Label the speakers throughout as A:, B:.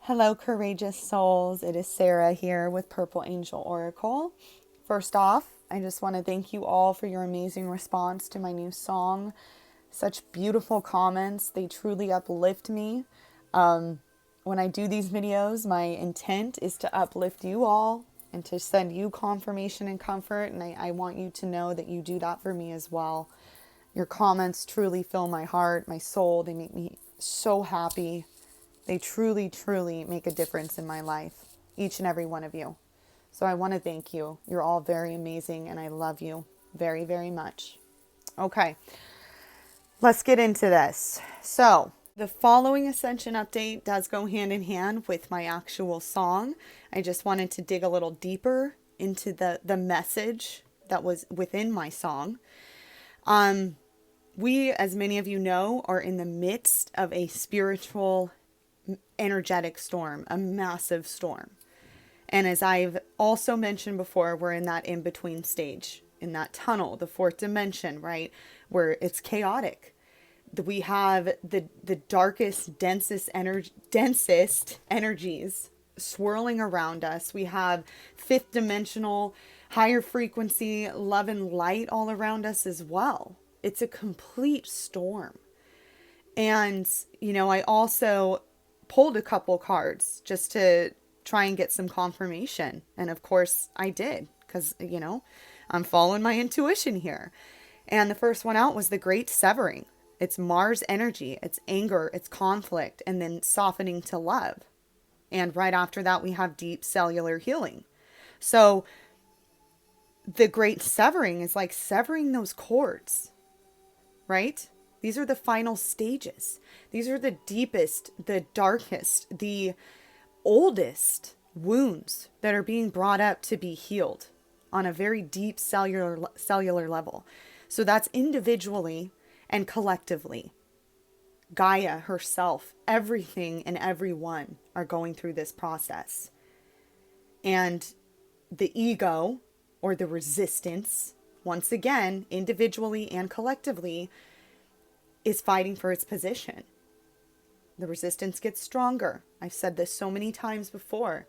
A: Hello, courageous souls. It is Sarah here with Purple Angel Oracle. First off, I just want to thank you all for your amazing response to my new song. Such beautiful comments. They truly uplift me. When I do these videos, my intent is to uplift you all and to send you confirmation and comfort. And I want you to know that you do that for me as well. Your comments truly fill my heart, my soul. They make me so happy. They truly, truly make a difference in my life, each and every one of you. So I want to thank you. You're all very amazing, and I love you very, very much. Okay, let's get into this. So the following Ascension update does go hand in hand with my actual song. I just wanted to dig a little deeper into the message that was within my song. We, as many of you know, are in the midst of a spiritual energetic storm, a massive storm. And as I've also mentioned before, we're in that in-between stage, in that tunnel, the fourth dimension, right? Where it's chaotic. We have the darkest, densest energies swirling around us. We have fifth dimensional, higher frequency, love and light all around us as well. It's a complete storm. And, I also pulled a couple cards just to try and get some confirmation. And of course I did, because, I'm following my intuition here. And the first one out was the Great Severing. It's Mars energy, it's anger, it's conflict, and then softening to love. And right after that, we have deep cellular healing. So the Great Severing is like severing those cords, right? These are the final stages. These are the deepest, the darkest, the oldest wounds that are being brought up to be healed on a very deep cellular level. So that's individually and collectively. Gaia herself, everything and everyone are going through this process. And the ego, or the resistance, once again, individually and collectively, is fighting for its position. The resistance gets stronger. I've said this so many times before.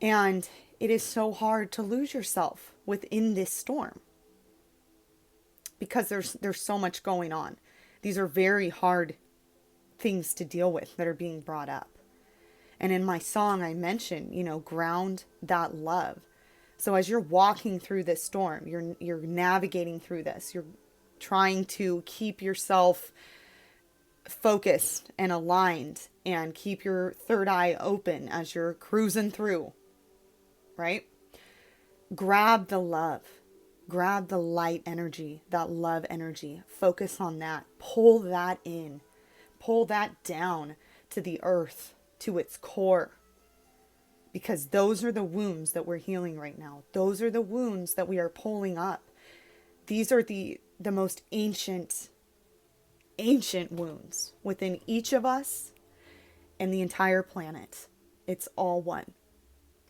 A: And it is so hard to lose yourself within this storm, because there's so much going on. These are very hard things to deal with that are being brought up. And in my song, I mentioned, ground that love. So as you're walking through this storm, you're navigating through this, you're trying to keep yourself focused and aligned and keep your third eye open as you're cruising through, right? Grab the love, grab the light energy, that love energy, focus on that, pull that in, pull that down to the earth, to its core, because those are the wounds that we're healing right now. Those are the wounds that we are pulling up. These are the most ancient wounds within each of us and the entire planet. It's all one.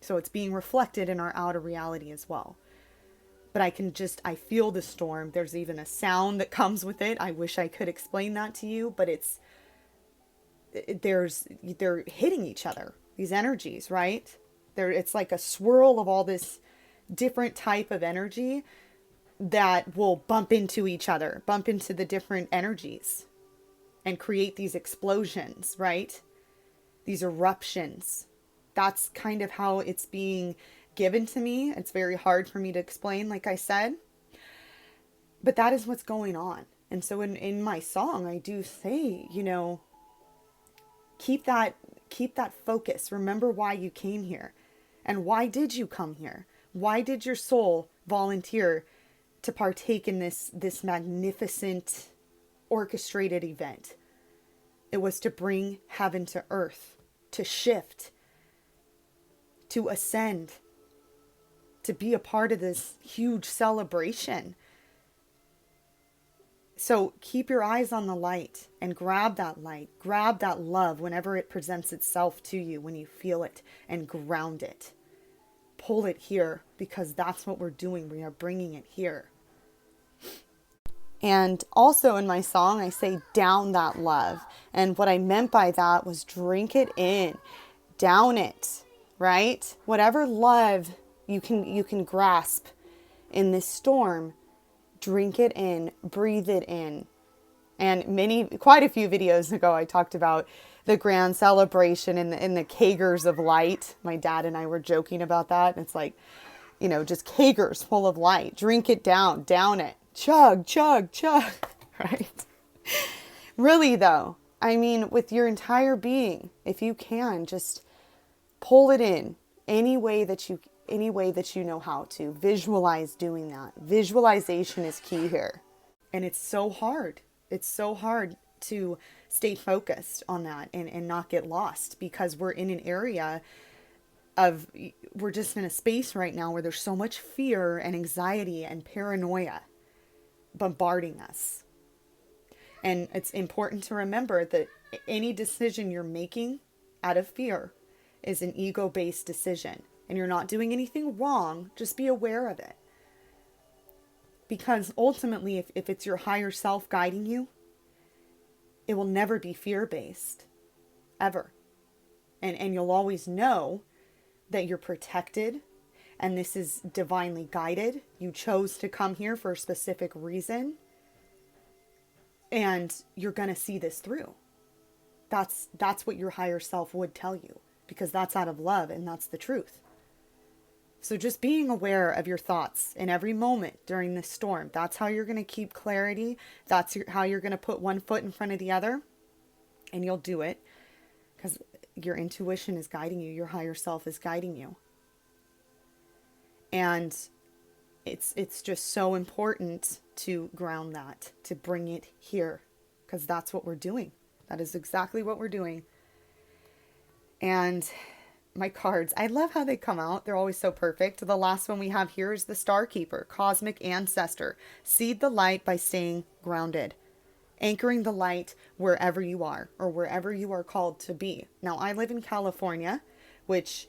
A: So it's being reflected in our outer reality as well. But I feel the storm. There's even a sound that comes with it. I wish I could explain that to you, but they're hitting each other, these energies, right? It's like a swirl of all this different type of energy that will bump into each other, bump into the different energies and create these explosions, right? These eruptions. That's kind of how it's being given to me. It's very hard for me to explain, like I said, but that is what's going on. And so in my song, I do say, keep that focus. Remember why you came here, and why did you come here? Why did your soul volunteer to partake in this magnificent orchestrated event? It was to bring heaven to earth, to shift, to ascend, to be a part of this huge celebration. So keep your eyes on the light and grab that light, grab that love whenever it presents itself to you, when you feel it, and ground it. Pull it here, because that's what we're doing. We are bringing it here. And also in my song, I say down that love. And what I meant by that was drink it in, down it, right? Whatever love you can grasp in this storm, drink it in, breathe it in. And quite a few videos ago, I talked about the grand celebration in the kegers of light. My dad and I were joking about that. And it's like, just kegers full of light. Drink it down it. Chug, chug, chug, right? Really though, I mean, with your entire being, if you can, just pull it in any way that you know how to. Visualize doing that. Visualization is key here. And it's so hard. It's so hard to stay focused on that and not get lost, because we're in an area we're just in a space right now where there's so much fear and anxiety and paranoia bombarding us. And it's important to remember that any decision you're making out of fear is an ego-based decision, and you're not doing anything wrong. Just be aware of it. Because ultimately, if it's your higher self guiding you, it will never be fear-based, ever. And you'll always know that you're protected, and this is divinely guided. You chose to come here for a specific reason, and you're going to see this through. That's what your higher self would tell you, because that's out of love, and that's the truth. So just being aware of your thoughts in every moment during this storm, that's how you're going to keep clarity. That's how you're going to put one foot in front of the other, and you'll do it because your intuition is guiding you. Your higher self is guiding you. And it's just so important to ground that, to bring it here, because that's what we're doing. That is exactly what we're doing. And my cards, I love how they come out. They're always so perfect. The last one we have here is the Star Keeper, Cosmic Ancestor. Seed the light by staying grounded. Anchoring the light wherever you are, or wherever you are called to be. Now, I live in California, which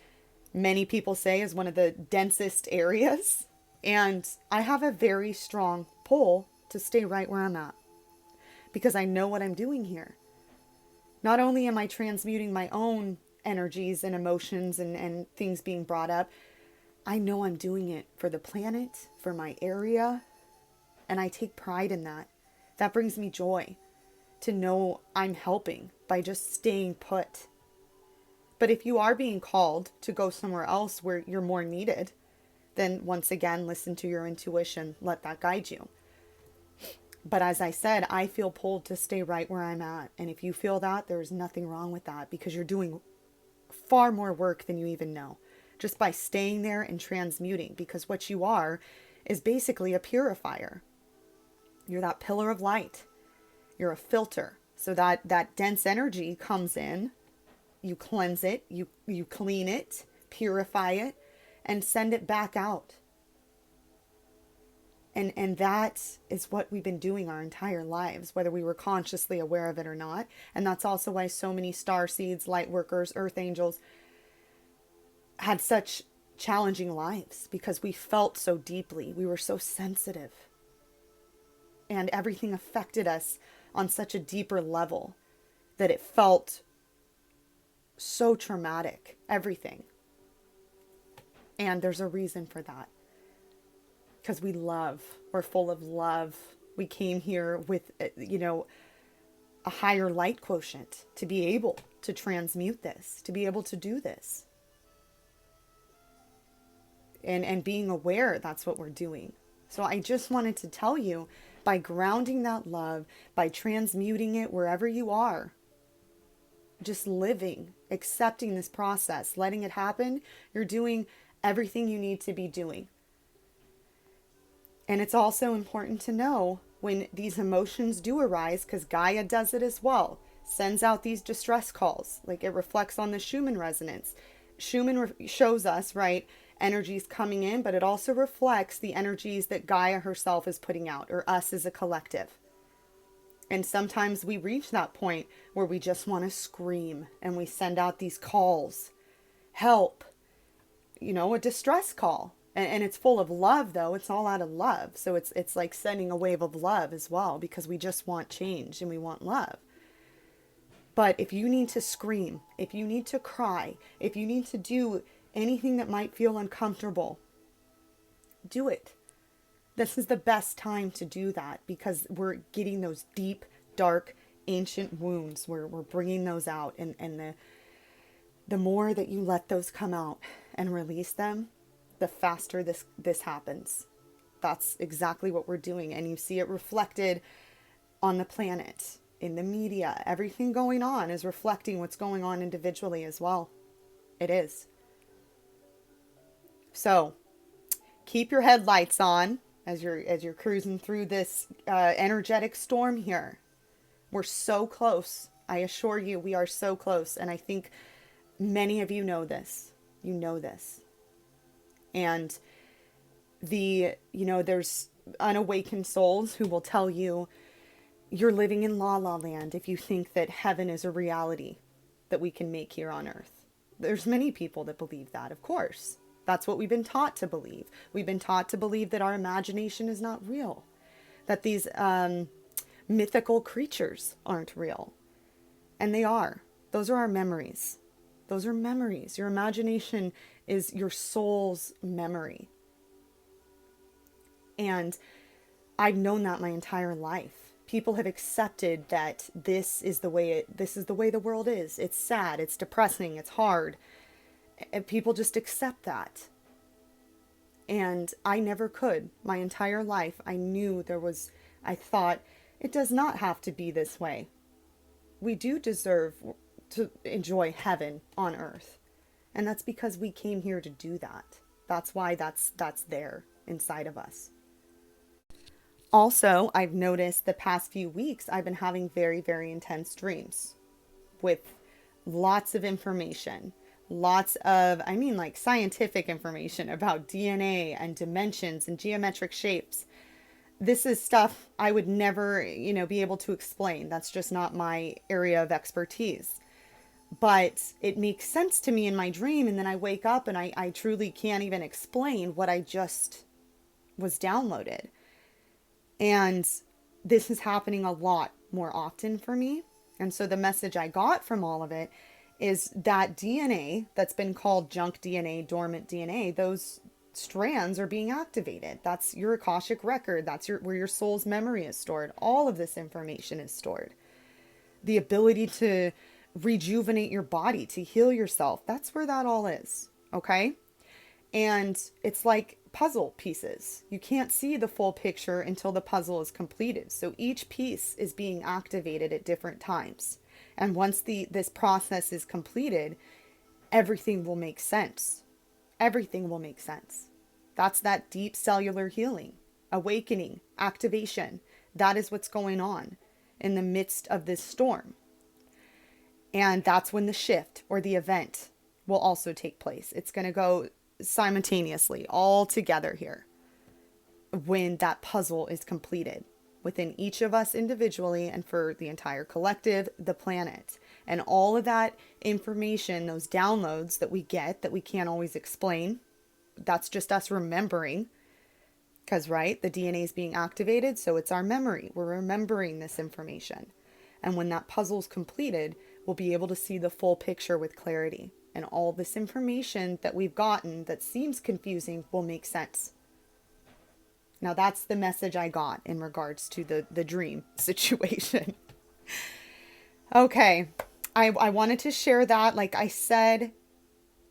A: many people say is one of the densest areas. And I have a very strong pull to stay right where I'm at, because I know what I'm doing here. Not only am I transmuting my own energies and emotions and things being brought up, I know I'm doing it for the planet, for my area, and I take pride in that. That brings me joy to know I'm helping by just staying put. But if you are being called to go somewhere else where you're more needed, then once again, listen to your intuition. Let that guide you. But as I said, I feel pulled to stay right where I'm at. And if you feel that, there's nothing wrong with that, because you're doing far more work than you even know, just by staying there and transmuting, because what you are is basically a purifier. You're that pillar of light. You're a filter. So that dense energy comes in, you cleanse it, you clean it, purify it, and send it back out. And that is what we've been doing our entire lives, whether we were consciously aware of it or not. And that's also why so many star seeds, light workers, earth angels had such challenging lives, because we felt so deeply. We were so sensitive. And everything affected us on such a deeper level that it felt so traumatic. Everything. And there's a reason for that. Because we love. We're full of love. We came here with, a higher light quotient to be able to transmute this, to be able to do this. And being aware, that's what we're doing. So I just wanted to tell you, by grounding that love, by transmuting it wherever you are, just living, accepting this process, letting it happen, you're doing everything you need to be doing. And it's also important to know when these emotions do arise, because Gaia does it as well, sends out these distress calls, like it reflects on the Schumann resonance. Schumann shows us, right, energies coming in, but it also reflects the energies that Gaia herself is putting out, or us as a collective. And sometimes we reach that point where we just want to scream, and we send out these calls, help, a distress call. And it's full of love, though. It's all out of love. So it's like sending a wave of love as well, because we just want change and we want love. But if you need to scream, if you need to cry, if you need to do anything that might feel uncomfortable, do it. This is the best time to do that, because we're getting those deep, dark, ancient wounds. We're bringing those out. And the more that you let those come out and release them, the faster this happens. That's exactly what we're doing. And you see it reflected on the planet, in the media. Everything going on is reflecting what's going on individually as well. It is. So keep your headlights on as you're cruising through this energetic storm here. We're so close. I assure you, we are so close. And I think many of you know this. You know this. And there's unawakened souls who will tell you you're living in la la land if you think that heaven is a reality that we can make here on earth. There's many people that believe that, of course. That's what we've been taught to believe. We've been taught to believe that our imagination is not real, that these mythical creatures aren't real. And they are. Those are our memories. Those are memories. Your imagination is your soul's memory. And I've known that my entire life. People have accepted that this is the way the world is. It's sad, it's depressing, it's hard. And people just accept that. And I never could. My entire life, I thought, it does not have to be this way. We do deserve to enjoy heaven on earth. And that's because we came here to do that. That's why that's there inside of us. Also, I've noticed the past few weeks, I've been having very, very intense dreams with lots of information. Lots of, like scientific information about DNA and dimensions and geometric shapes. This is stuff I would never, be able to explain. That's just not my area of expertise. But it makes sense to me in my dream, and then I wake up and I truly can't even explain what I just was downloaded. And this is happening a lot more often for me. And so the message I got from all of it is that DNA that's been called junk DNA, dormant DNA, those strands are being activated. That's your Akashic record. That's where your soul's memory is stored. All of this information is stored. The ability to rejuvenate your body, to heal yourself. That's where that all is. Okay? And it's like puzzle pieces. You can't see the full picture until the puzzle is completed. So each piece is being activated at different times. And once this process is completed, everything will make sense. Everything will make sense. That's that deep cellular healing, awakening, activation. That is what's going on in the midst of this storm. And that's when the shift or the event will also take place. It's going to go simultaneously, all together here, when that puzzle is completed within each of us individually and for the entire collective, the planet. And all of that information, those downloads that we get that we can't always explain, that's just us remembering. Because, right, the DNA is being activated, so it's our memory. We're remembering this information. And when that puzzle's completed, we'll be able to see the full picture with clarity. And all this information that we've gotten that seems confusing will make sense. Now that's the message I got in regards to the dream situation. Okay, I wanted to share that. Like I said,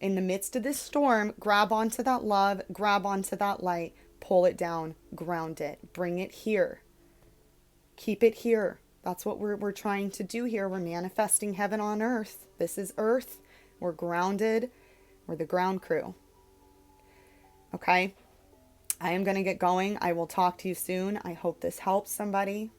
A: in the midst of this storm, grab onto that love, grab onto that light, pull it down, ground it, bring it here. Keep it here. That's what we're trying to do here. We're manifesting heaven on earth. This is earth. We're grounded. We're the ground crew. Okay? I am going to get going. I will talk to you soon. I hope this helps somebody.